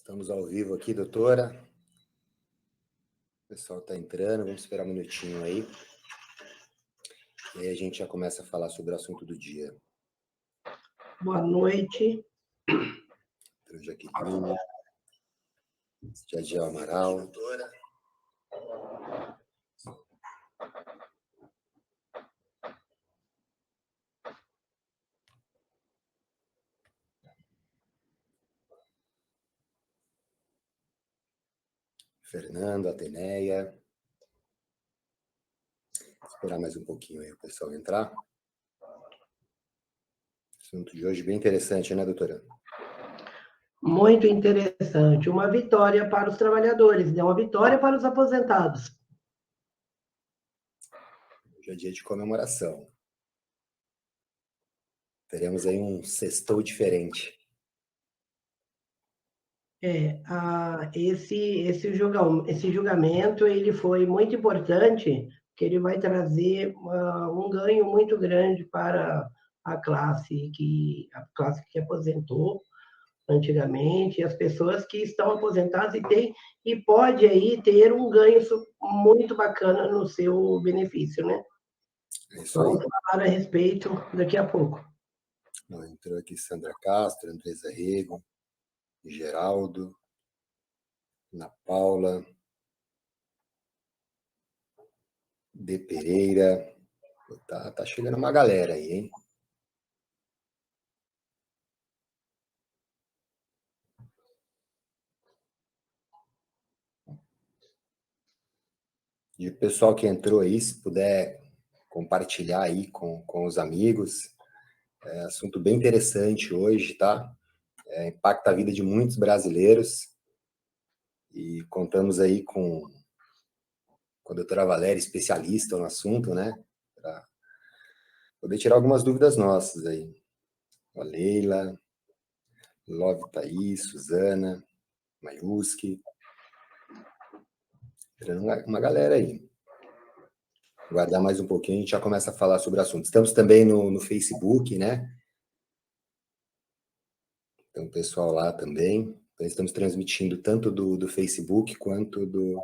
Estamos ao vivo aqui, doutora. O pessoal está entrando, vamos esperar um minutinho aí. E aí a gente já começa a falar sobre o assunto do dia. Boa noite. Jaqueline, Jadiel Amaral. Doutora. Fernando, Ateneia. Esperar mais um pouquinho aí o pessoal entrar. Assunto de hoje bem interessante, né, doutora? Muito interessante. Uma vitória para os trabalhadores, né? Uma vitória para os aposentados. Hoje é dia de comemoração. Teremos aí um sextou diferente. Esse julgamento ele foi muito importante, porque ele vai trazer um ganho muito grande para a classe que aposentou antigamente, as pessoas que estão aposentadas e pode aí ter um ganho muito bacana no seu benefício, né? Isso aí. Vamos falar a respeito daqui a pouco. Entrou aqui Sandra Castro, Andresa Rego, Geraldo, Ana Paula, De Pereira. Tá chegando uma galera aí, hein? E o pessoal que entrou aí, se puder compartilhar aí com os amigos. É assunto bem interessante hoje, tá? Impacta a vida de muitos brasileiros. E contamos aí com a doutora Valéria, especialista no assunto, né? Para poder tirar algumas dúvidas nossas aí. A Leila, Love Thaís, Suzana, Mayuski. Entrando uma galera aí. Guardar mais um pouquinho, a gente já começa a falar sobre o assunto. Estamos também no Facebook, né? Então, o pessoal lá também. Então, estamos transmitindo tanto do Facebook quanto do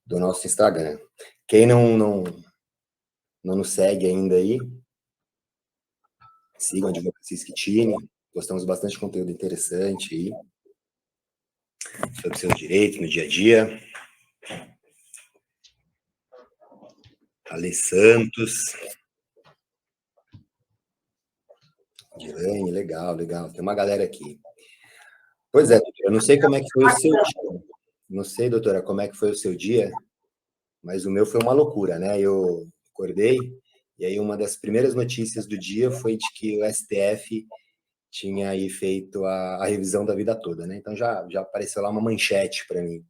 nosso Instagram. Quem não nos segue ainda aí, sigam a Advocacia Schettini. Postamos bastante conteúdo interessante aí sobre seus direitos no dia a dia. Ale Santos. Dilane, legal. Tem uma galera aqui. Pois é, doutora, eu não sei como é que foi o seu dia. Não sei, doutora, como é que foi o seu dia, mas o meu foi uma loucura, né? Eu acordei, e aí uma das primeiras notícias do dia foi de que o STF tinha aí feito a revisão da vida toda, né? Então já apareceu lá uma manchete para mim.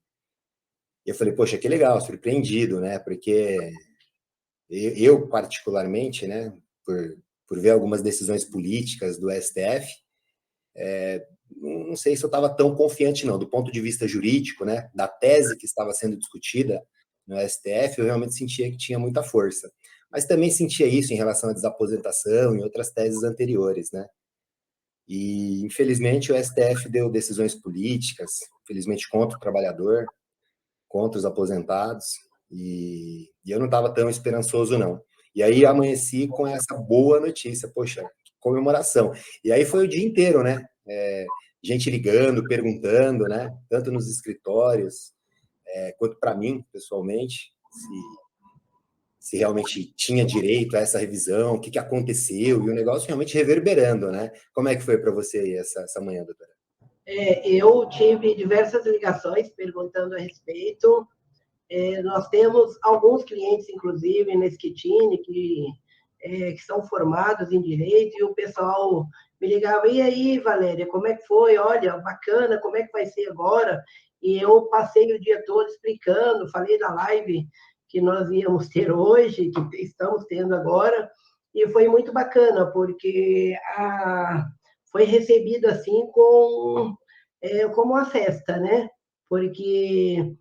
E eu falei, poxa, que legal, surpreendido, né? Porque eu particularmente, né, por ver algumas decisões políticas do STF, não sei se eu estava tão confiante, não. Do ponto de vista jurídico, né, da tese que estava sendo discutida no STF, eu realmente sentia que tinha muita força. Mas também sentia isso em relação à desaposentação e outras teses anteriores, né? E, infelizmente, o STF deu decisões políticas, infelizmente, contra o trabalhador, contra os aposentados, e eu não estava tão esperançoso, não. E aí amanheci com essa boa notícia, poxa, comemoração. E aí foi o dia inteiro, né? Gente ligando, perguntando, né? Tanto nos escritórios, quanto para mim, pessoalmente, se realmente tinha direito a essa revisão, o que aconteceu, e o negócio realmente reverberando, né? Como é que foi para você aí essa manhã, doutora? Eu tive diversas ligações perguntando a respeito. Nós temos alguns clientes, inclusive, na Schettini, que são formados em Direito, e o pessoal me ligava, e aí, Valéria, como é que foi? Olha, bacana, como é que vai ser agora? E eu passei o dia todo explicando, falei da live que nós íamos ter hoje, que estamos tendo agora, e foi muito bacana, porque foi recebido assim como uma festa, né? Porque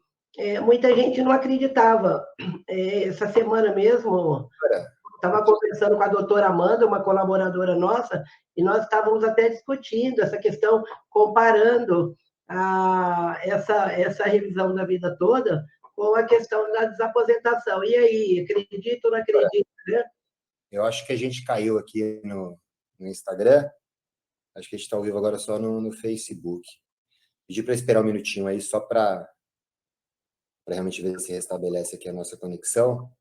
muita gente não acreditava. Essa semana mesmo, estava conversando com a doutora Amanda, uma colaboradora nossa, e nós estávamos até discutindo essa questão, comparando essa revisão da vida toda com a questão da desaposentação. E aí, acredito ou não acredito, né? Eu acho que a gente caiu aqui no Instagram. Acho que a gente está ao vivo agora só no Facebook. Pedi para esperar um minutinho aí, só para realmente ver se restabelece aqui a nossa conexão.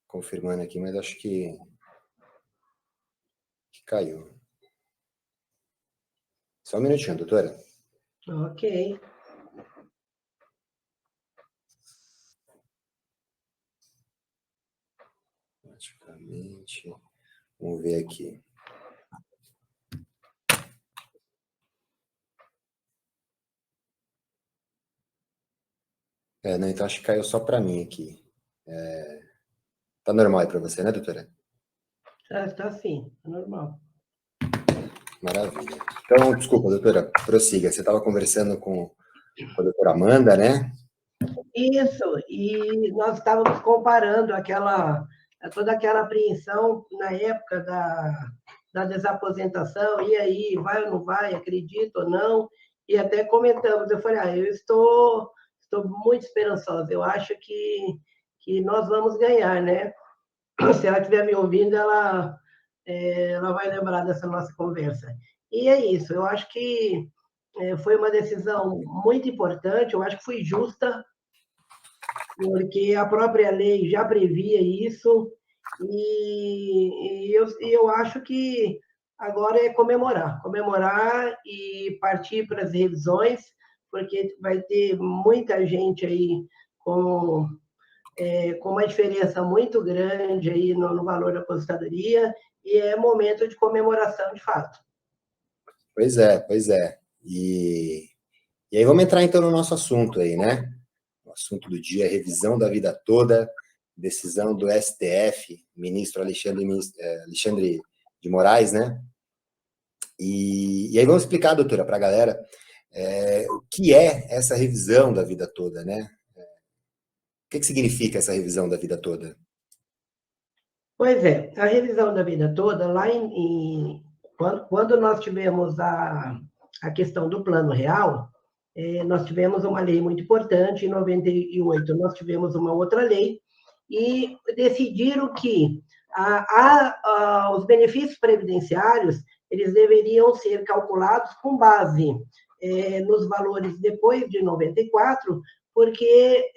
Confirmando aqui, mas acho que caiu. Só um minutinho, doutora. Ok. Praticamente. Vamos ver aqui. Não, então acho que caiu só para mim aqui. Tá normal aí para você, né, doutora? Tá sim, tá normal. Maravilha. Então, desculpa, doutora, prossiga. Você estava conversando com a doutora Amanda, né? Isso, e nós estávamos comparando toda aquela apreensão na época da desaposentação, e aí, vai ou não vai, acredito ou não, e até comentamos, eu falei, eu estou muito esperançosa, eu acho que nós vamos ganhar, né? Se ela estiver me ouvindo, ela vai lembrar dessa nossa conversa. E é isso, eu acho que foi uma decisão muito importante, eu acho que foi justa, porque a própria lei já previa isso, eu acho que agora é comemorar e partir para as revisões, porque vai ter muita gente aí com uma diferença muito grande aí no valor da aposentadoria, e é momento de comemoração de fato. Pois é, pois é. E aí vamos entrar então no nosso assunto aí, né? O assunto do dia, revisão da vida toda, decisão do STF, ministro Alexandre de Moraes, né? E aí vamos explicar, doutora, para a galera o que é essa revisão da vida toda, né? O que significa essa revisão da vida toda? Pois é, a revisão da vida toda, quando nós tivemos a questão do Plano Real, nós tivemos uma lei muito importante, em 98 nós tivemos uma outra lei, e decidiram que os benefícios previdenciários, eles deveriam ser calculados com base nos valores depois de 94, porque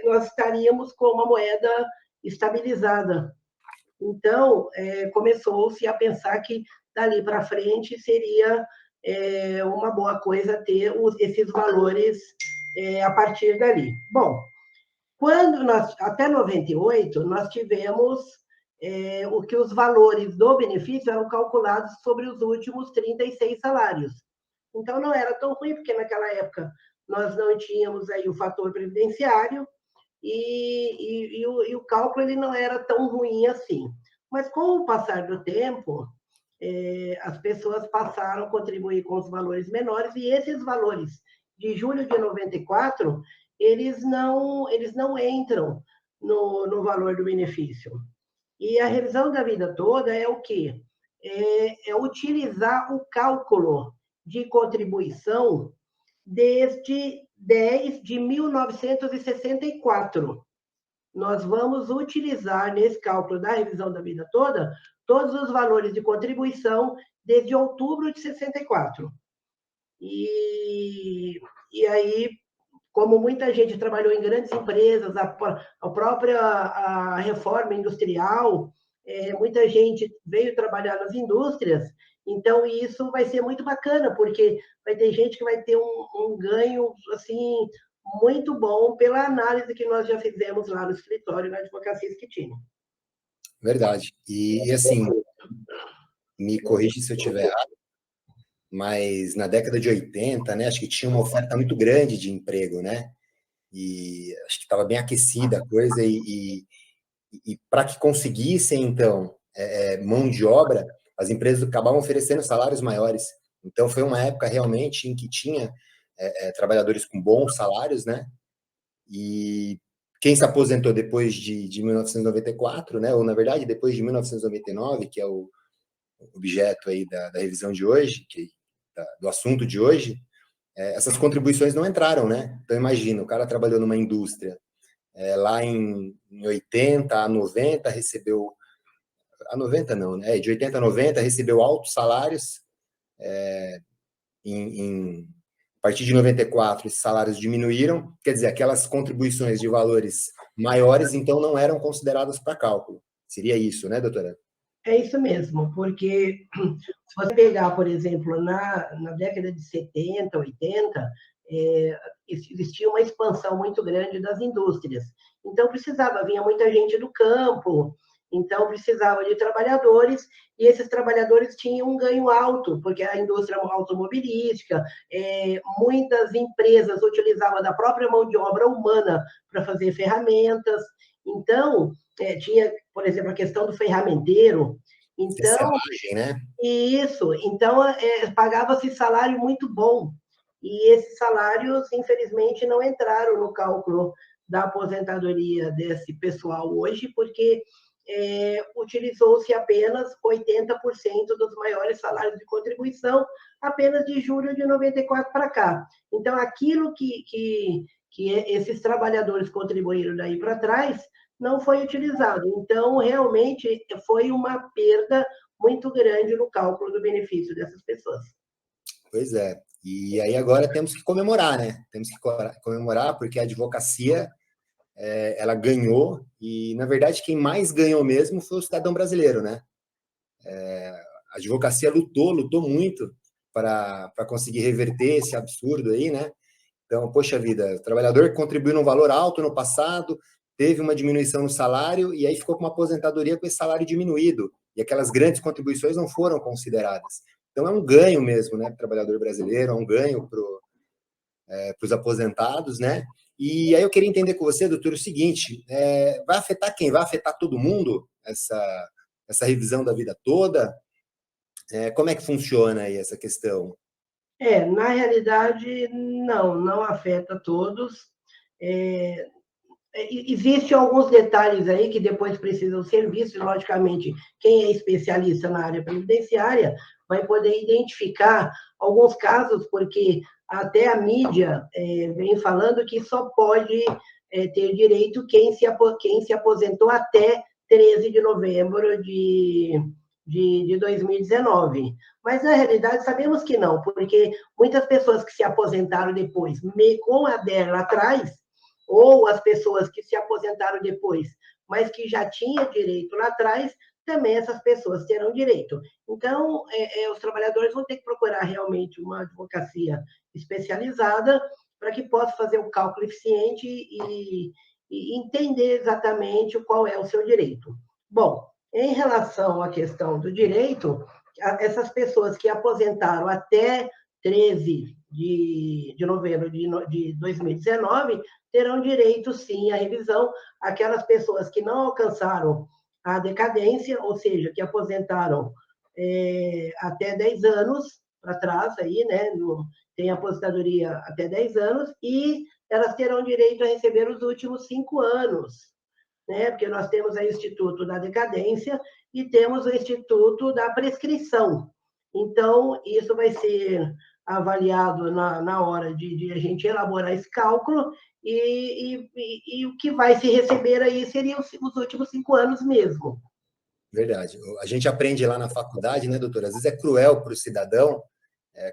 nós estaríamos com uma moeda estabilizada. Então, começou-se a pensar que dali para frente seria uma boa coisa ter esses valores a partir dali. Bom, até 98, nós tivemos o que os valores do benefício eram calculados sobre os últimos 36 salários. Então, não era tão ruim, porque naquela época nós não tínhamos aí o fator previdenciário, e o cálculo ele não era tão ruim assim. Mas com o passar do tempo, as pessoas passaram a contribuir com os valores menores, e esses valores de julho de 94, eles não entram no valor do benefício. E a revisão da vida toda é o quê? É utilizar o cálculo de contribuição desde 10 de 1964. Nós vamos utilizar, nesse cálculo da revisão da vida toda, todos os valores de contribuição desde outubro de 64. E aí, como muita gente trabalhou em grandes empresas, a própria reforma industrial, muita gente veio trabalhar nas indústrias, então isso vai ser muito bacana, porque vai ter gente que vai ter um ganho assim muito bom pela análise que nós já fizemos lá no escritório, na Advocacia Schettini. Verdade. E assim, me corrige se eu estiver errado, mas na década de 80, né, acho que tinha uma oferta muito grande de emprego, né? E acho que estava bem aquecida a coisa, e para que conseguissem, então, mão de obra, as empresas acabavam oferecendo salários maiores. Então, foi uma época realmente em que tinha trabalhadores com bons salários, né? E quem se aposentou depois de 1994, né? Ou, na verdade, depois de 1999, que é o objeto aí da revisão de hoje, do assunto de hoje, essas contribuições não entraram, né? Então, imagina, o cara trabalhou numa indústria lá em 80 a 90, recebeu... A 90 não, né? De 80 a 90, recebeu altos salários. A partir de 94, esses salários diminuíram. Quer dizer, aquelas contribuições de valores maiores, então, não eram consideradas para cálculo. Seria isso, né, doutora? É isso mesmo, porque se você pegar, por exemplo, na década de 70, 80, existia uma expansão muito grande das indústrias. Então, vinha muita gente do campo, então precisava de trabalhadores, e esses trabalhadores tinham um ganho alto, porque a indústria automobilística, muitas empresas utilizavam da própria mão de obra humana para fazer ferramentas. Então, tinha, por exemplo, a questão do ferramenteiro. Então, tecelagem, né? isso. Então, pagava-se salário muito bom. E esses salários, infelizmente, não entraram no cálculo da aposentadoria desse pessoal hoje, porque utilizou-se apenas 80% dos maiores salários de contribuição, apenas de julho de 94 para cá. Então, aquilo que esses trabalhadores contribuíram daí para trás não foi utilizado. Então, realmente, foi uma perda muito grande no cálculo do benefício dessas pessoas. Pois é. E aí agora temos que comemorar, né? Temos que comemorar porque a advocacia ela ganhou e, na verdade, quem mais ganhou mesmo foi o cidadão brasileiro, né? A advocacia lutou muito para conseguir reverter esse absurdo aí, né? Então, poxa vida, o trabalhador contribuiu num valor alto no passado, teve uma diminuição no salário e aí ficou com uma aposentadoria com esse salário diminuído. E aquelas grandes contribuições não foram consideradas. Então, é um ganho mesmo, né, para o trabalhador brasileiro, é um ganho para os aposentados, né? E aí eu queria entender com você, doutor, o seguinte, vai afetar quem? Vai afetar todo mundo, essa revisão da vida toda? Como é que funciona aí essa questão? Na realidade, não afeta todos. Existem alguns detalhes aí que depois precisam ser vistos, logicamente, quem é especialista na área previdenciária vai poder identificar alguns casos, porque até a mídia vem falando que só pode ter direito quem se aposentou até 13 de novembro de 2019. Mas, na realidade, sabemos que não, porque muitas pessoas que se aposentaram depois, com a DER lá atrás, ou as pessoas que se aposentaram depois, mas que já tinham direito lá atrás, também essas pessoas terão direito. Então, os trabalhadores vão ter que procurar realmente uma advocacia especializada para que possa fazer um cálculo eficiente e entender exatamente qual é o seu direito. Bom, em relação à questão do direito, essas pessoas que aposentaram até 13 de novembro de 2019 terão direito, sim, à revisão. Aquelas pessoas que não alcançaram a decadência, ou seja, que aposentaram até 10 anos para trás, aí, né, tem aposentadoria até 10 anos, e elas terão direito a receber os últimos 5 anos, né, porque nós temos aí o Instituto da Decadência e temos o Instituto da Prescrição. Então, isso vai ser avaliado na hora de a gente elaborar esse cálculo e o que vai se receber aí seriam os últimos 5 anos mesmo. Verdade. A gente aprende lá na faculdade, né, doutora? Às vezes é cruel para o cidadão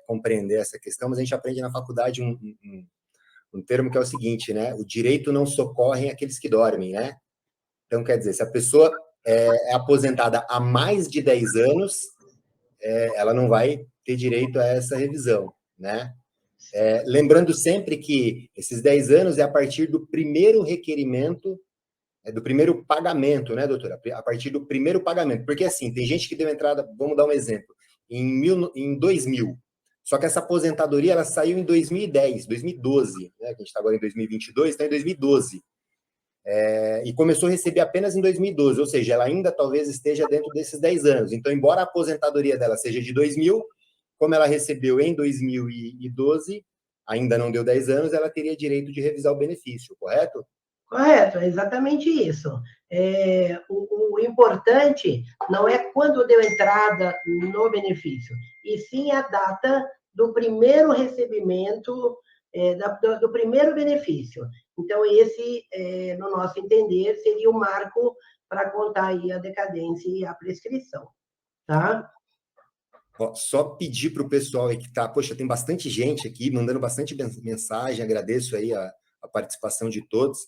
compreender essa questão, mas a gente aprende na faculdade um termo que é o seguinte, né? O direito não socorre aqueles que dormem, né? Então, quer dizer, se a pessoa é aposentada há mais de 10 anos, ela não vai ter direito a essa revisão, né? Lembrando sempre que esses 10 anos é a partir do primeiro requerimento, do primeiro pagamento, né, doutora? A partir do primeiro pagamento. Porque, assim, tem gente que deu entrada, vamos dar um exemplo, em 2000. Só que essa aposentadoria, ela saiu em 2010, 2012, né? Que a gente está agora em 2022, está em 2012. E começou a receber apenas em 2012, ou seja, ela ainda talvez esteja dentro desses 10 anos. Então, embora a aposentadoria dela seja de 2000, como ela recebeu em 2012, ainda não deu 10 anos, ela teria direito de revisar o benefício, correto? Correto, é exatamente isso. O importante não é quando deu entrada no benefício, e sim a data do primeiro recebimento, do primeiro benefício. Então, esse, no nosso entender, seria o marco para contar aí a decadência e a prescrição, tá? Ó, só pedir para o pessoal aí que tá, poxa, tem bastante gente aqui mandando bastante mensagem, agradeço aí a participação de todos.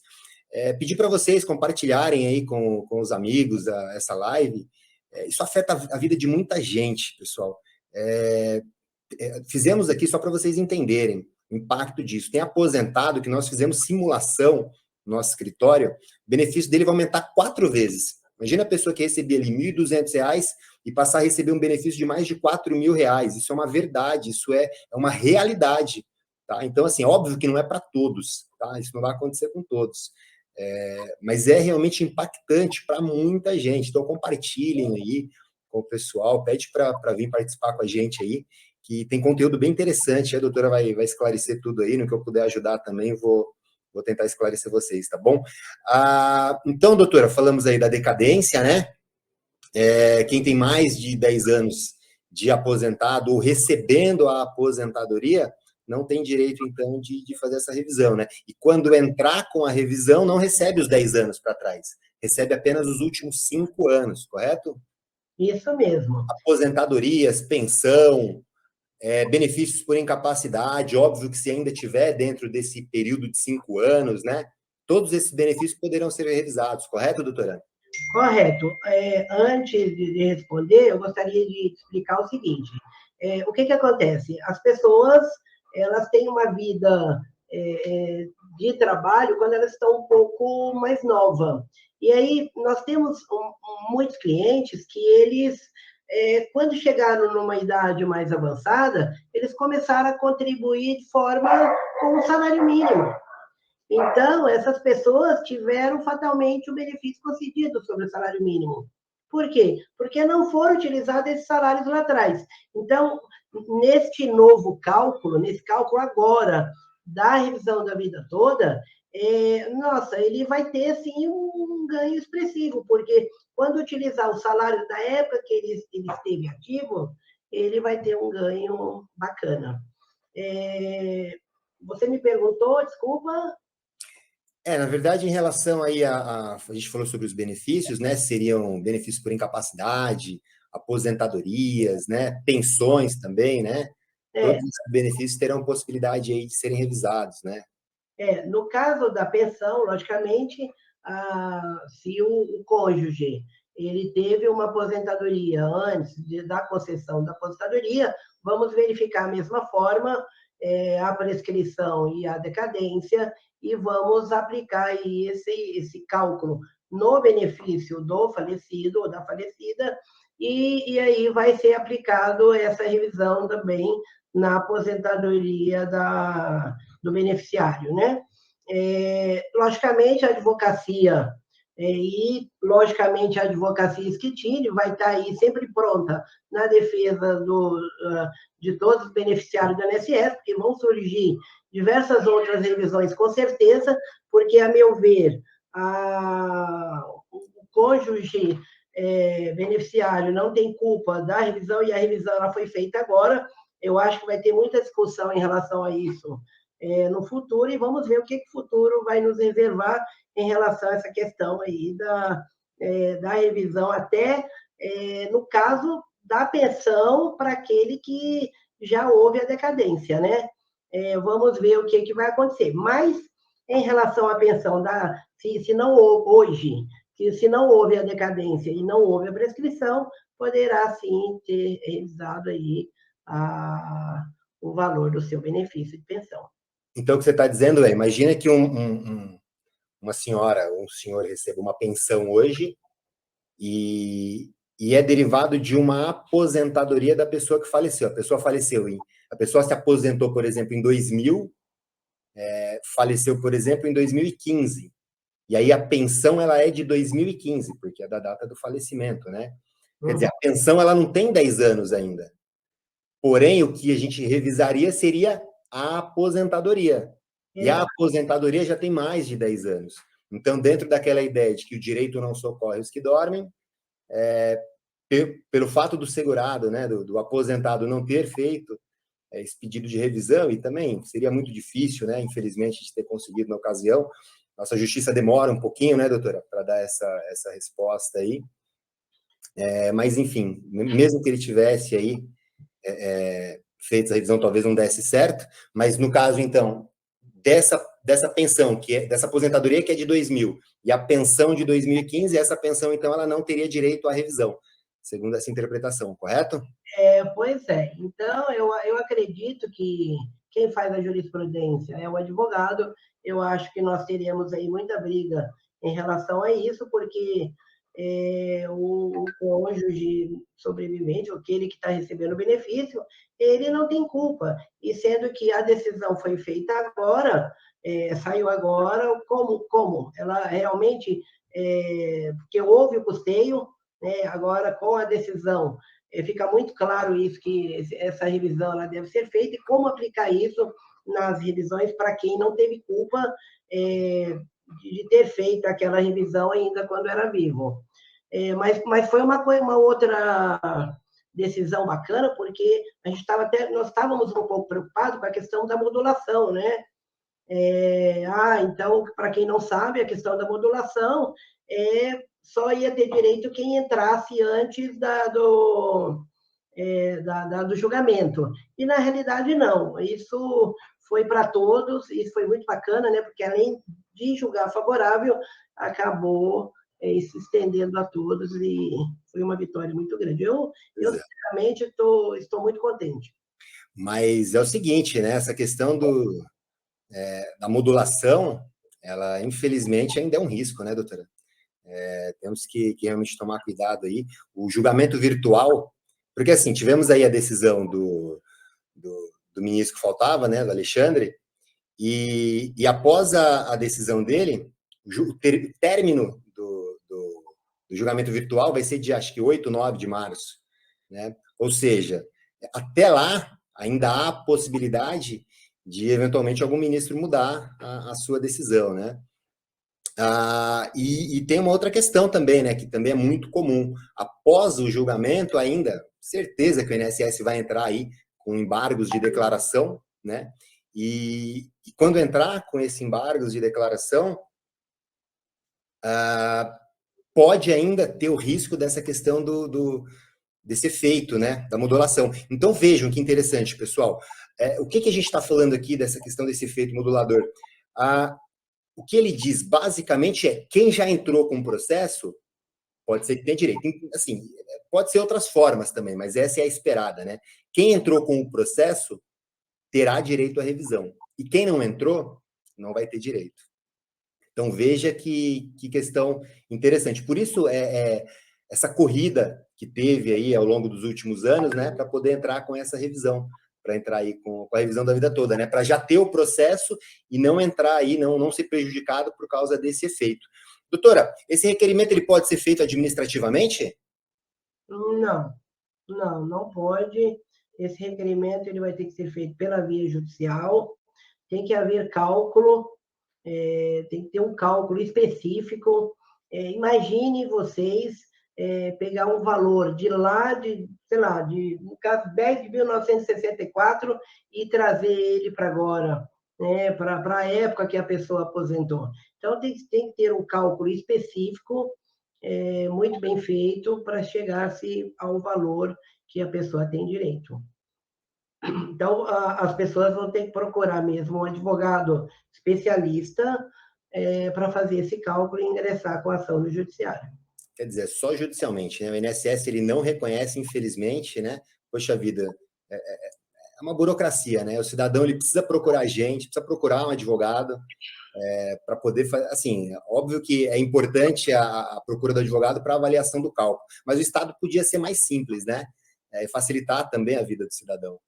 Pedir para vocês compartilharem aí com os amigos essa live. Isso afeta a vida de muita gente, pessoal. Fizemos aqui só para vocês entenderem o impacto disso. Tem aposentado que nós fizemos simulação no nosso escritório, o benefício dele vai aumentar 4 vezes. Imagina a pessoa que recebia ali R$ 1.200 e passar a receber um benefício de mais de R$ 4.000. Isso é uma verdade, isso é uma realidade. Tá? Então, assim, óbvio que não é para todos, tá? Isso não vai acontecer com todos. Mas é realmente impactante para muita gente. Então, compartilhem aí com o pessoal, pede para vir participar com a gente aí, que tem conteúdo bem interessante. A doutora vai esclarecer tudo aí, no que eu puder ajudar também, vou tentar esclarecer vocês, tá bom? Então, doutora, falamos aí da decadência, né? Quem tem mais de 10 anos de aposentado ou recebendo a aposentadoria, não tem direito, então, de fazer essa revisão, né? E quando entrar com a revisão, não recebe os 10 anos para trás, recebe apenas os últimos 5 anos, correto? Isso mesmo. Aposentadorias, pensão, benefícios por incapacidade, óbvio que se ainda tiver dentro desse período de 5 anos, né? Todos esses benefícios poderão ser revisados, correto, doutora? Correto. Antes de responder, eu gostaria de explicar o seguinte: o que acontece? As pessoas elas têm uma vida de trabalho quando elas estão um pouco mais novas. E aí nós temos muitos clientes que eles, quando chegaram numa idade mais avançada, eles começaram a contribuir de forma com o salário mínimo. Então, essas pessoas tiveram fatalmente o benefício concedido sobre o salário mínimo. Por quê? Porque não foram utilizados esses salários lá atrás. Então, nesse cálculo agora da revisão da vida toda, nossa, ele vai ter, sim, um ganho expressivo, porque quando utilizar o salário da época que ele esteve ativo, ele vai ter um ganho bacana. Você me perguntou, desculpa? Na verdade, em relação aí a gente falou sobre os benefícios, né? Seriam benefícios por incapacidade, aposentadorias, né? Pensões também, né? Todos esses benefícios terão possibilidade aí de serem revisados, né? No caso da pensão, logicamente, se o cônjuge ele teve uma aposentadoria antes da concessão da aposentadoria, vamos verificar a mesma forma a prescrição e a decadência e vamos aplicar aí esse cálculo no benefício do falecido ou da falecida e aí vai ser aplicado essa revisão também na aposentadoria do beneficiário, né? Logicamente, a advocacia logicamente, a advocacia Schettini vai estar aí sempre pronta na defesa de todos os beneficiários do INSS, porque vão surgir diversas outras revisões, com certeza, porque, a meu ver, o cônjuge beneficiário não tem culpa da revisão, e a revisão ela foi feita agora. Eu acho que vai ter muita discussão em relação a isso no futuro, e vamos ver o que o futuro vai nos reservar em relação a essa questão aí da revisão, até no caso da pensão para aquele que já houve a decadência, né? Vamos ver o que vai acontecer. Mas, em relação à pensão, se não hoje, se não houve a decadência e não houve a prescrição, poderá sim ter revisado aí o valor do seu benefício de pensão. Então, o que você está dizendo imagina que uma senhora ou um senhor receba uma pensão hoje e é derivado de uma aposentadoria da pessoa que faleceu. A pessoa faleceu, a pessoa se aposentou, por exemplo, em 2000, faleceu, por exemplo, em 2015. E aí a pensão ela é de 2015, porque é da data do falecimento, né? Quer dizer, a pensão ela não tem 10 anos ainda. Porém, o que a gente revisaria seria a aposentadoria. E a aposentadoria já tem mais de 10 anos. Então, dentro daquela ideia de que o direito não socorre os que dormem, pelo fato do segurado, né, do aposentado não ter feito esse pedido de revisão, e também seria muito difícil, né, infelizmente, de ter conseguido na ocasião. Nossa justiça demora um pouquinho, né, doutora, para dar essa resposta aí. Mas, enfim, mesmo que ele tivesse aí feito a revisão, talvez não desse certo, mas no caso, então, dessa pensão, dessa aposentadoria que é de 2000, e a pensão de 2015, essa pensão, então, ela não teria direito à revisão, segundo essa interpretação, correto? Pois é. Então, eu acredito que quem faz a jurisprudência é o advogado. Eu acho que nós teremos aí muita briga em relação a isso, porque o cônjuge sobrevivente, aquele que está recebendo o benefício, ele não tem culpa. E sendo que a decisão foi feita agora, saiu agora, como? Ela realmente, porque houve o custeio, né, agora com a decisão, fica muito claro isso, que essa revisão ela deve ser feita, e como aplicar isso nas revisões para quem não teve culpa de ter feito aquela revisão ainda quando era vivo. Mas foi uma outra decisão bacana, porque nós estávamos um pouco preocupados com a questão da modulação, né? Então, para quem não sabe, a questão da modulação só ia ter direito quem entrasse antes do julgamento. E, na realidade, não. Isso foi para todos, isso foi muito bacana, né? Porque, além de julgar favorável, acabou se estendendo a todos, e foi uma vitória muito grande. Eu sinceramente, estou muito contente. Mas é o seguinte, né? Essa questão da modulação, ela, infelizmente, ainda é um risco, né, doutora? Temos que realmente tomar cuidado aí. O julgamento virtual, porque, assim, tivemos aí a decisão do ministro que faltava, né, do Alexandre, e após a decisão dele, o término do julgamento virtual vai ser de, acho que, 8, 9 de março, né? Ou seja, até lá, ainda há possibilidade de, eventualmente, algum ministro mudar a sua decisão, né? E tem uma outra questão também, né, que também é muito comum. Após o julgamento, ainda, certeza que o INSS vai entrar aí com embargos de declaração, né? E quando entrar com esses embargos de declaração, pode ainda ter o risco dessa questão desse efeito, né, da modulação. Então, vejam que interessante, pessoal. O que a gente está falando aqui dessa questão desse efeito modulador? O que ele diz, basicamente, é quem já entrou com o processo, pode ser que tenha direito. Assim, pode ser outras formas também, mas essa é a esperada, né? Quem entrou com o processo terá direito à revisão. E quem não entrou, não vai ter direito. Então, veja que questão interessante. Por isso, essa corrida que teve aí ao longo dos últimos anos, né, para poder entrar com essa revisão, para entrar aí com a revisão da vida toda, né, para já ter o processo e não entrar aí, não ser prejudicado por causa desse efeito. Doutora, esse requerimento ele pode ser feito administrativamente? Não pode. Esse requerimento ele vai ter que ser feito pela via judicial, tem que haver cálculo, tem que ter um cálculo específico. Imagine vocês pegar um valor de lá, sei lá, no caso, 10 de 1964 e trazer ele para agora, né, para a época que a pessoa aposentou. Então, tem que ter um cálculo específico, muito bem feito, para chegar-se ao valor que a pessoa tem direito. Então, as pessoas vão ter que procurar mesmo um advogado especialista para fazer esse cálculo e ingressar com a ação no judiciário. Quer dizer, só judicialmente, né? O INSS ele não reconhece, infelizmente, né? Poxa vida, é uma burocracia, né? O cidadão ele precisa procurar gente, precisa procurar um advogado para poder fazer. Assim, óbvio que é importante a procura do advogado para avaliação do cálculo, mas o Estado podia ser mais simples, né? Facilitar também a vida do cidadão.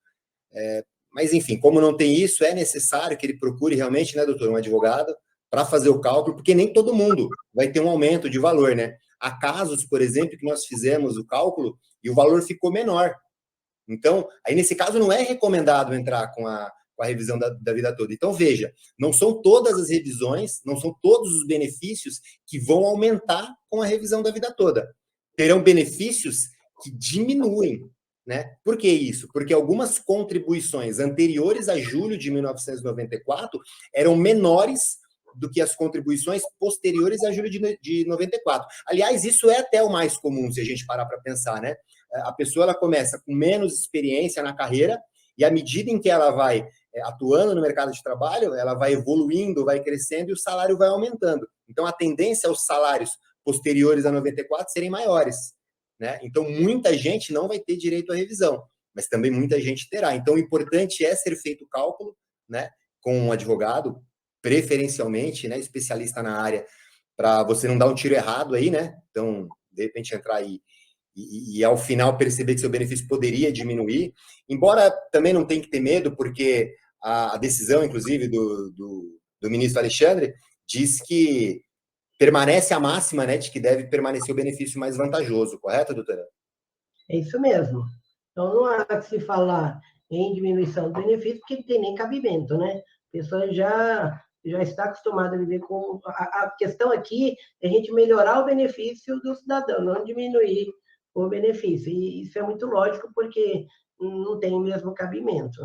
Mas, enfim, como não tem isso, é necessário que ele procure realmente, né, doutor, um advogado para fazer o cálculo, porque nem todo mundo vai ter um aumento de valor, né? Há casos, por exemplo, que nós fizemos o cálculo e o valor ficou menor. Então, aí nesse caso não é recomendado entrar com a com a revisão da vida toda. Então, veja, não são todas as revisões, não são todos os benefícios que vão aumentar com a revisão da vida toda. Terão benefícios que diminuem, né? Por que isso? Porque algumas contribuições anteriores a julho de 1994 eram menores do que as contribuições posteriores a julho de 94. Aliás, isso é até o mais comum, se a gente parar para pensar, né? A pessoa ela começa com menos experiência na carreira e à medida em que ela vai atuando no mercado de trabalho, ela vai evoluindo, vai crescendo e o salário vai aumentando. Então, a tendência é os salários posteriores a 94 serem maiores, né? Então, muita gente não vai ter direito à revisão, mas também muita gente terá. Então, o importante é ser feito o cálculo, né, com um advogado, preferencialmente, né, especialista na área, para você não dar um tiro errado aí, né? Então, de repente, entrar aí e ao final perceber que seu benefício poderia diminuir, embora também não tem que ter medo, porque a decisão, inclusive, do ministro Alexandre, diz que permanece a máxima, né, de que deve permanecer o benefício mais vantajoso, correto, doutora? É isso mesmo. Então, não há que se falar em diminuição do benefício, porque não tem nem cabimento, né? A pessoa já está acostumada a viver com... A questão aqui é a gente melhorar o benefício do cidadão, não diminuir o benefício. E isso é muito lógico, porque não tem o mesmo cabimento.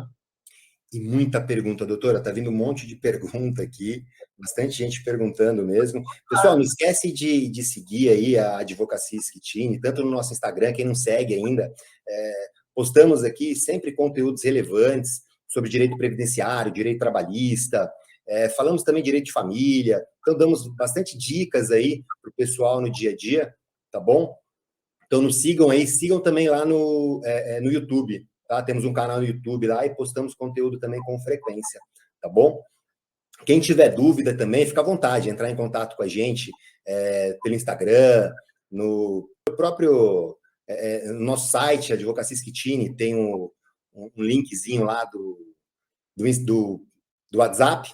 E muita pergunta, doutora, tá vindo um monte de pergunta aqui, bastante gente perguntando mesmo. Pessoal, não esquece de seguir aí a Advocacia Schettini, tanto no nosso Instagram, quem não segue ainda, postamos aqui sempre conteúdos relevantes sobre direito previdenciário, direito trabalhista, falamos também de direito de família, então damos bastante dicas aí para o pessoal no dia a dia, tá bom? Então nos sigam aí, sigam também lá no YouTube, tá? Temos um canal no YouTube lá e postamos conteúdo também com frequência, tá bom? Quem tiver dúvida também, fica à vontade, entrar em contato com a gente pelo Instagram, no próprio no nosso site, Advocacia Schettini, tem um linkzinho lá do WhatsApp,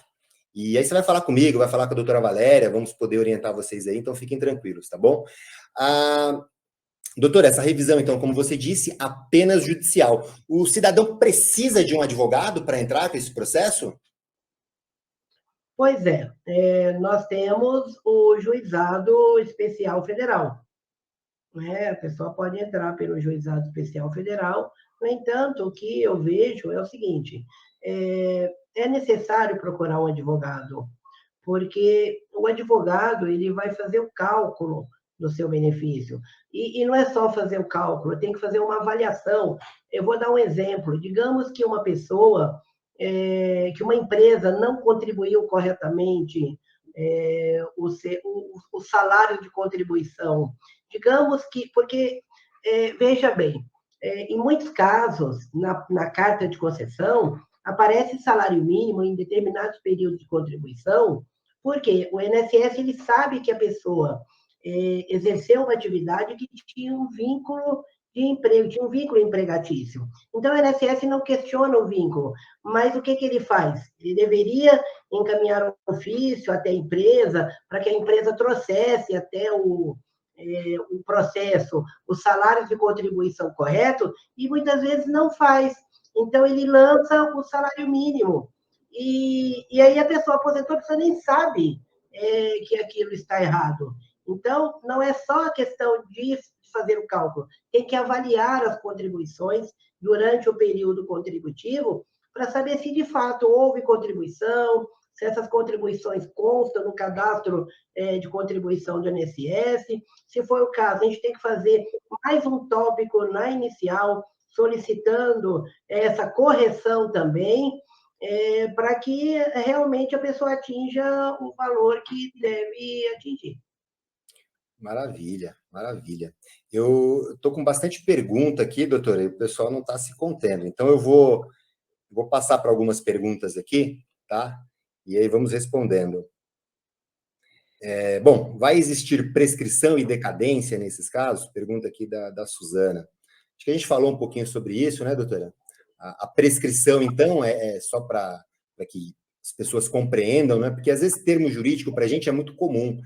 e aí você vai falar comigo, vai falar com a doutora Valéria, vamos poder orientar vocês aí, então fiquem tranquilos, tá bom? Doutora, essa revisão, então, como você disse, apenas judicial. O cidadão precisa de um advogado para entrar com esse processo? Pois é, nós temos o Juizado Especial Federal. Né? A pessoa pode entrar pelo Juizado Especial Federal. No entanto, o que eu vejo é o seguinte, é necessário procurar um advogado, porque o advogado ele vai fazer o cálculo do seu benefício. E não é só fazer o cálculo, tem que fazer uma avaliação. Eu vou dar um exemplo. Digamos que uma pessoa, que uma empresa não contribuiu corretamente o salário de contribuição. Digamos que, porque, veja bem, em muitos casos, na carta de concessão, aparece salário mínimo em determinados períodos de contribuição, porque o INSS ele sabe que a pessoa exerceu uma atividade que tinha um vínculo de emprego, tinha um vínculo empregatício. Então, o INSS não questiona o vínculo, mas o que ele faz? Ele deveria encaminhar um ofício até a empresa, para que a empresa trouxesse até o processo, os salários de contribuição correto, e muitas vezes não faz. Então, ele lança o salário mínimo. E aí a pessoa aposentou, a pessoa nem sabe que aquilo está errado. Então, não é só a questão de fazer o cálculo, tem que avaliar as contribuições durante o período contributivo para saber se de fato houve contribuição, se essas contribuições constam no cadastro de contribuição do INSS. Se for o caso, a gente tem que fazer mais um tópico na inicial, solicitando essa correção também, para que realmente a pessoa atinja o valor que deve atingir. Maravilha, maravilha. Eu estou com bastante pergunta aqui, doutora, e o pessoal não está se contendo. Então, eu vou passar para algumas perguntas aqui, tá? E aí vamos respondendo. Bom, vai existir prescrição e decadência nesses casos? Pergunta aqui da Suzana. Acho que a gente falou um pouquinho sobre isso, né, doutora? A prescrição, então, é só para que as pessoas compreendam, né? Porque às vezes termo jurídico para a gente é muito comum.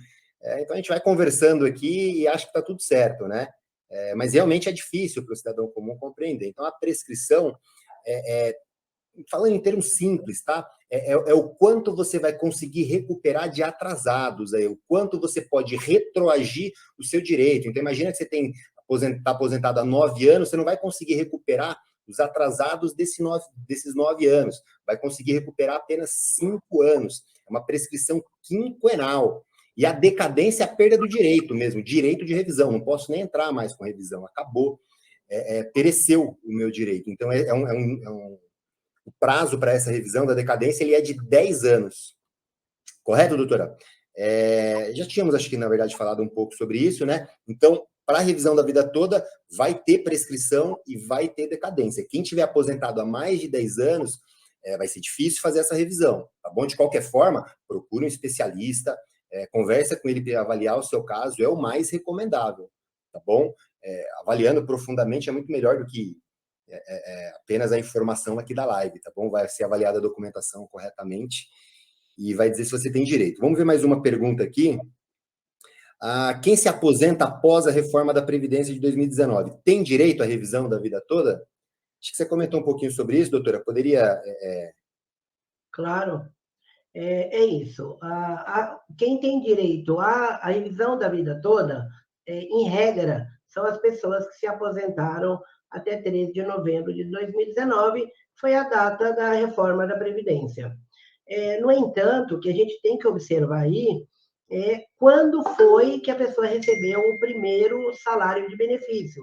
Então a gente vai conversando aqui e acha que está tudo certo, né? Mas realmente é difícil para o cidadão comum compreender. Então a prescrição falando em termos simples, tá? É o quanto você vai conseguir recuperar de atrasados, o quanto você pode retroagir o seu direito. Então, imagina que você está aposentado há 9 anos, você não vai conseguir recuperar os atrasados desses 9 anos. Vai conseguir recuperar apenas 5 anos. É uma prescrição quinquenal. E a decadência é a perda do direito mesmo, direito de revisão. Não posso nem entrar mais com revisão, acabou. Pereceu o meu direito. Então, o prazo para essa revisão da decadência ele é de 10 anos. Correto, doutora? Já tínhamos, acho que, na verdade, falado um pouco sobre isso, né? Então, para a revisão da vida toda, vai ter prescrição e vai ter decadência. Quem tiver aposentado há mais de 10 anos, vai ser difícil fazer essa revisão, tá bom? De qualquer forma, procure um especialista, conversa com ele para avaliar o seu caso, é o mais recomendável, tá bom? Avaliando profundamente é muito melhor do que apenas a informação aqui da live, tá bom? Vai ser avaliada a documentação corretamente e vai dizer se você tem direito. Vamos ver mais uma pergunta aqui. Quem se aposenta após a reforma da Previdência de 2019 tem direito à revisão da vida toda? Acho que você comentou um pouquinho sobre isso, doutora. Poderia... Claro, é isso. Quem tem direito à revisão da vida toda, em regra, são as pessoas que se aposentaram até 13 de novembro de 2019, foi a data da reforma da Previdência. No entanto, o que a gente tem que observar aí é quando foi que a pessoa recebeu o primeiro salário de benefício.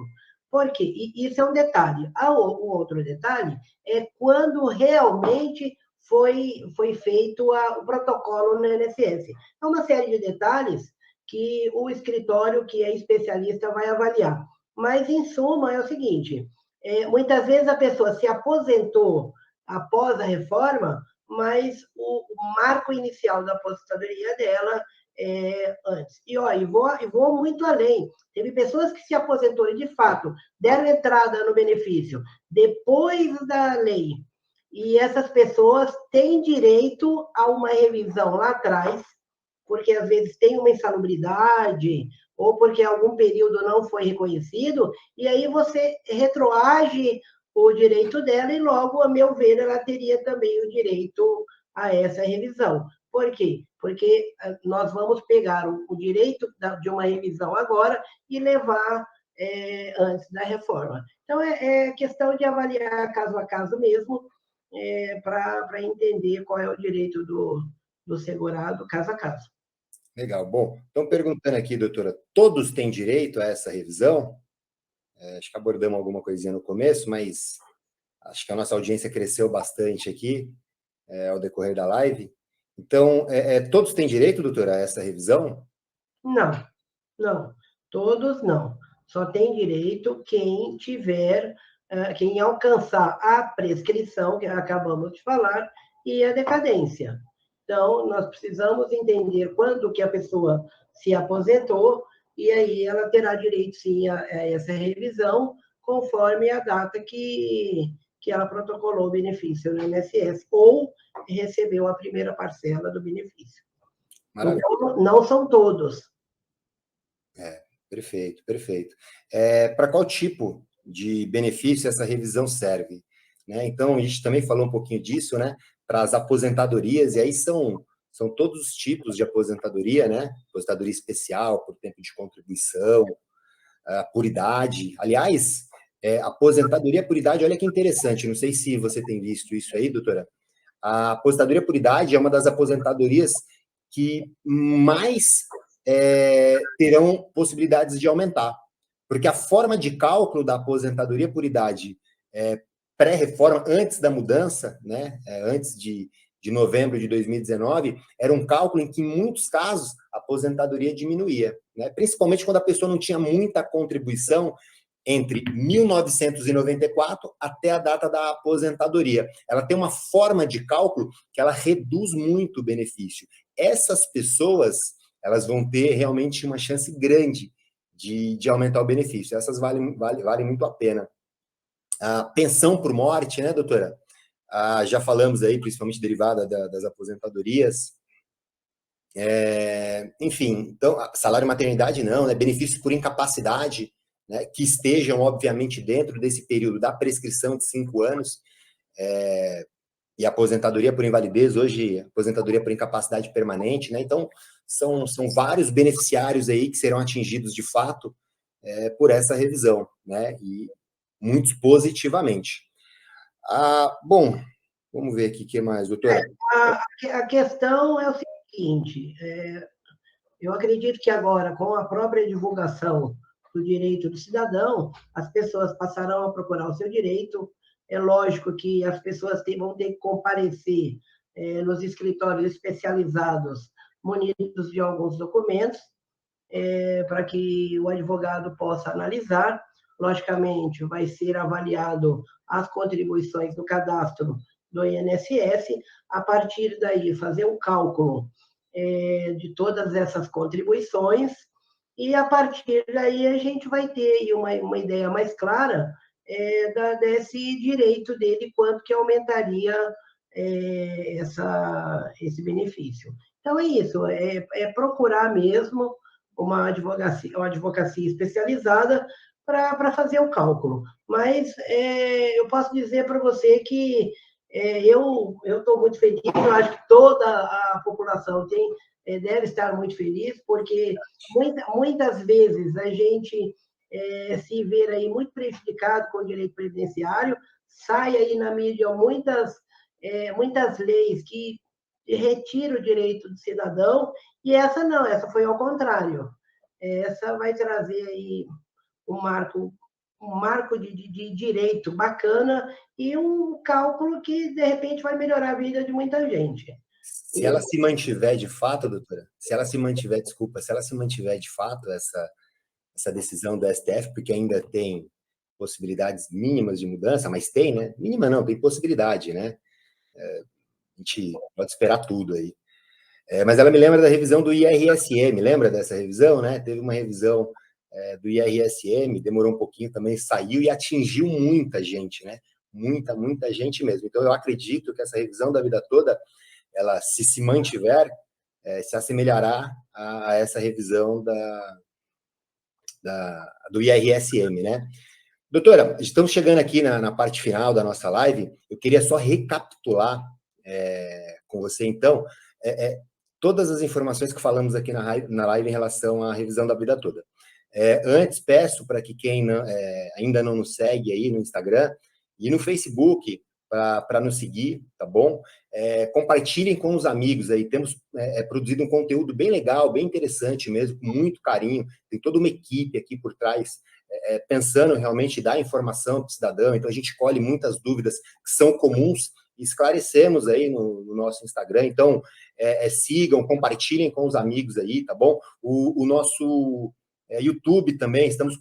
Por quê? E isso é um detalhe. O outro detalhe é quando realmente foi feito o protocolo no INSS. É uma série de detalhes que o escritório que é especialista vai avaliar. Mas, em suma, é o seguinte, muitas vezes a pessoa se aposentou após a reforma, mas o marco inicial da aposentadoria dela antes. E vou muito além. Teve pessoas que se aposentou e, de fato, deram entrada no benefício depois da lei. E essas pessoas têm direito a uma revisão lá atrás, porque às vezes tem uma insalubridade, ou porque algum período não foi reconhecido, e aí você retroage o direito dela, e logo, a meu ver, ela teria também o direito a essa revisão. Por quê? Porque nós vamos pegar o direito de uma revisão agora e levar antes da reforma. Então, é questão de avaliar caso a caso mesmo, para entender qual é o direito do segurado, caso a caso. Legal. Bom, estão perguntando aqui, doutora, todos têm direito a essa revisão? Acho que abordamos alguma coisinha no começo, mas acho que a nossa audiência cresceu bastante aqui ao decorrer da live. Então, todos têm direito, doutora, a essa revisão? Não, não. Todos não. Só tem direito quem tiver, quem alcançar a prescrição, que acabamos de falar, e a decadência. Então, nós precisamos entender quando que a pessoa se aposentou, e aí ela terá direito, sim, a essa revisão, conforme a data que ela protocolou o benefício no INSS, ou recebeu a primeira parcela do benefício. Maravilha. Então, não são todos. Perfeito, perfeito. Para qual tipo de benefício essa revisão serve? Né? Então, a gente também falou um pouquinho disso, né? Para as aposentadorias, e aí são todos os tipos de aposentadoria, né? Aposentadoria especial, por tempo de contribuição, por idade. Aliás, aposentadoria por idade, olha que interessante, não sei se você tem visto isso aí, doutora. A aposentadoria por idade é uma das aposentadorias que mais terão possibilidades de aumentar. Porque a forma de cálculo da aposentadoria por idade pré-reforma, antes da mudança, né, antes de novembro de 2019, era um cálculo em que, em muitos casos, a aposentadoria diminuía, né, principalmente quando a pessoa não tinha muita contribuição entre 1994 até a data da aposentadoria. Ela tem uma forma de cálculo que ela reduz muito o benefício. Essas pessoas, elas vão ter realmente uma chance grande de aumentar o benefício. Essas valem muito a pena. A pensão por morte, né, doutora? Já falamos aí, principalmente derivada das aposentadorias. Enfim, então, salário maternidade não, né? Benefício por incapacidade, né, que estejam, obviamente, dentro desse período da prescrição de 5 anos. e aposentadoria por invalidez, hoje aposentadoria por incapacidade permanente, né? Então, são vários beneficiários aí que serão atingidos de fato por essa revisão, né? E muitos positivamente. Bom, vamos ver aqui o que mais, doutora. A questão é o seguinte, eu acredito que agora, com a própria divulgação do direito do cidadão, as pessoas passarão a procurar o seu direito. É lógico que as pessoas vão ter que comparecer nos escritórios especializados, munidos de alguns documentos, para que o advogado possa analisar. Logicamente, vai ser avaliado as contribuições do cadastro do INSS, a partir daí fazer um cálculo de todas essas contribuições, e a partir daí a gente vai ter uma ideia mais clara desse direito dele, quanto que aumentaria esse benefício. Então, é isso, é procurar mesmo uma advocacia especializada para fazer o cálculo. Mas eu posso dizer para você que eu estou muito feliz, eu acho que toda a população deve estar muito feliz, porque muitas vezes a gente se vê aí muito prejudicado com o direito previdenciário, sai aí na mídia muitas leis que retiram o direito do cidadão, e essa não, essa foi ao contrário. Essa vai trazer aí um marco de direito bacana e um cálculo que, de repente, vai melhorar a vida de muita gente. Se ela se mantiver de fato, doutora, se ela se mantiver de fato essa decisão do STF, porque ainda tem possibilidades mínimas de mudança, mas tem, né? Mínima não, tem possibilidade, né? A gente pode esperar tudo aí. Mas ela me lembra da revisão do IRSM, lembra dessa revisão, né? Teve uma revisão do IRSM, demorou um pouquinho também, saiu e atingiu muita gente, né? Muita gente mesmo. Então, eu acredito que essa revisão da vida toda, ela, se mantiver, se assemelhará a essa revisão do IRSM, né? Doutora, estamos chegando aqui na parte final da nossa live. Eu queria só recapitular com você, então, todas as informações que falamos aqui na live em relação à revisão da vida toda. Antes, peço para que quem ainda não nos segue aí no Instagram e no Facebook, para nos seguir, tá bom? Compartilhem com os amigos aí. Temos produzido um conteúdo bem legal, bem interessante mesmo, com muito carinho. Tem toda uma equipe aqui por trás, pensando realmente em dar informação para o cidadão. Então, a gente colhe muitas dúvidas que são comuns e esclarecemos aí no nosso Instagram. Então, sigam, compartilhem com os amigos aí, tá bom? O nosso YouTube também, estamos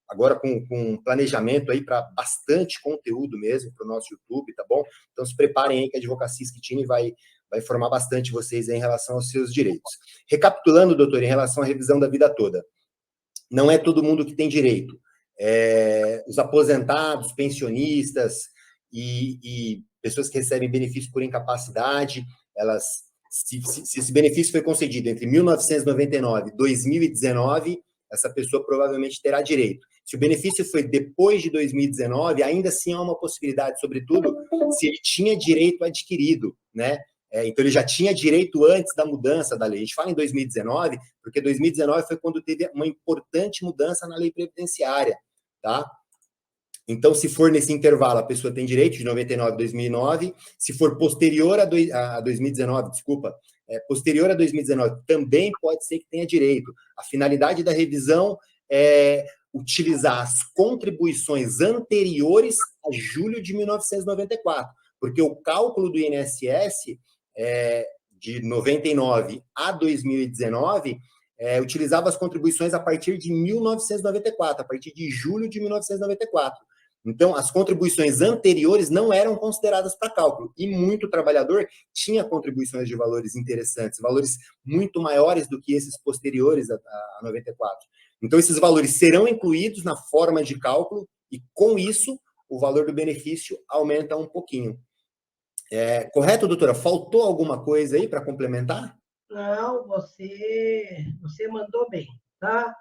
agora com planejamento aí para bastante conteúdo mesmo para o nosso YouTube, tá bom? Então, se preparem aí que a Advocacia Schettini vai informar bastante vocês aí em relação aos seus direitos. Recapitulando, doutor, em relação à revisão da vida toda. Não é todo mundo que tem direito. Os aposentados, pensionistas e pessoas que recebem benefício por incapacidade, se esse benefício foi concedido entre 1999 e 2019, essa pessoa provavelmente terá direito. Se o benefício foi depois de 2019, ainda assim há uma possibilidade, sobretudo, se ele tinha direito adquirido, né? Então, ele já tinha direito antes da mudança da lei. A gente fala em 2019, porque 2019 foi quando teve uma importante mudança na lei previdenciária, tá? Então, se for nesse intervalo, a pessoa tem direito de 99 a 2009. Se for posterior a 2019, desculpa, posterior a 2019, também pode ser que tenha direito. A finalidade da revisão é utilizar as contribuições anteriores a julho de 1994, porque o cálculo do INSS de 99 a 2019 utilizava as contribuições a partir de 1994, a partir de julho de 1994. Então, as contribuições anteriores não eram consideradas para cálculo, e muito trabalhador tinha contribuições de valores interessantes, valores muito maiores do que esses posteriores a 94. Então, esses valores serão incluídos na forma de cálculo, e com isso, o valor do benefício aumenta um pouquinho. Correto, doutora? Faltou alguma coisa aí para complementar? Não, você mandou bem, tá?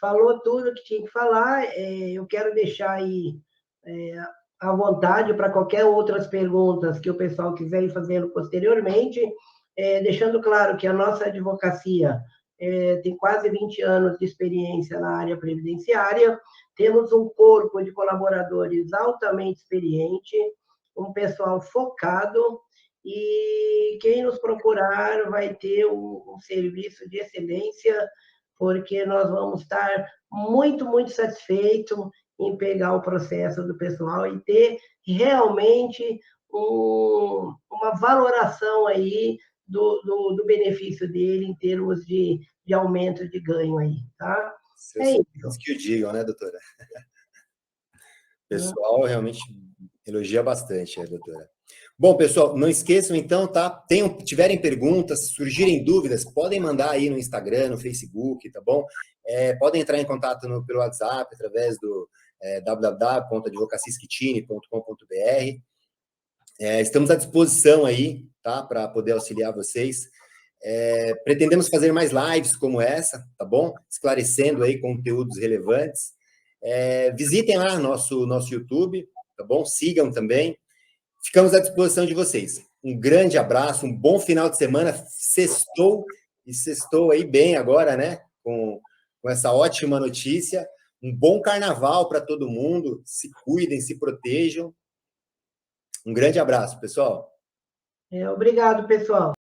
Falou tudo que tinha que falar. Eu quero deixar aí à vontade para qualquer outras perguntas que o pessoal quiser ir fazendo posteriormente, deixando claro que a nossa advocacia tem quase 20 anos de experiência na área previdenciária, temos um corpo de colaboradores altamente experiente, um pessoal focado, e quem nos procurar vai ter um serviço de excelência, porque nós vamos estar muito, muito satisfeitos em pegar o processo do pessoal e ter realmente uma valoração aí do benefício dele em termos de aumento de ganho aí, tá? Seus É clientes isso. que o digam, né, doutora? O Tá? pessoal realmente elogia bastante, doutora. Bom, pessoal, não esqueçam então, tá? Tiverem perguntas, surgirem dúvidas, podem mandar aí no Instagram, no Facebook, tá bom? Podem entrar em contato pelo WhatsApp, através do www.advocacisquitine.com.br. Estamos à disposição aí, tá? Para poder auxiliar vocês. Pretendemos fazer mais lives como essa, tá bom? Esclarecendo aí conteúdos relevantes. Visitem lá nosso YouTube, tá bom? Sigam também. Ficamos à disposição de vocês. Um grande abraço, um bom final de semana. Sextou, e sextou aí bem agora, né? Com essa ótima notícia. Um bom carnaval para todo mundo. Se cuidem, se protejam. Um grande abraço, pessoal. Obrigado, pessoal.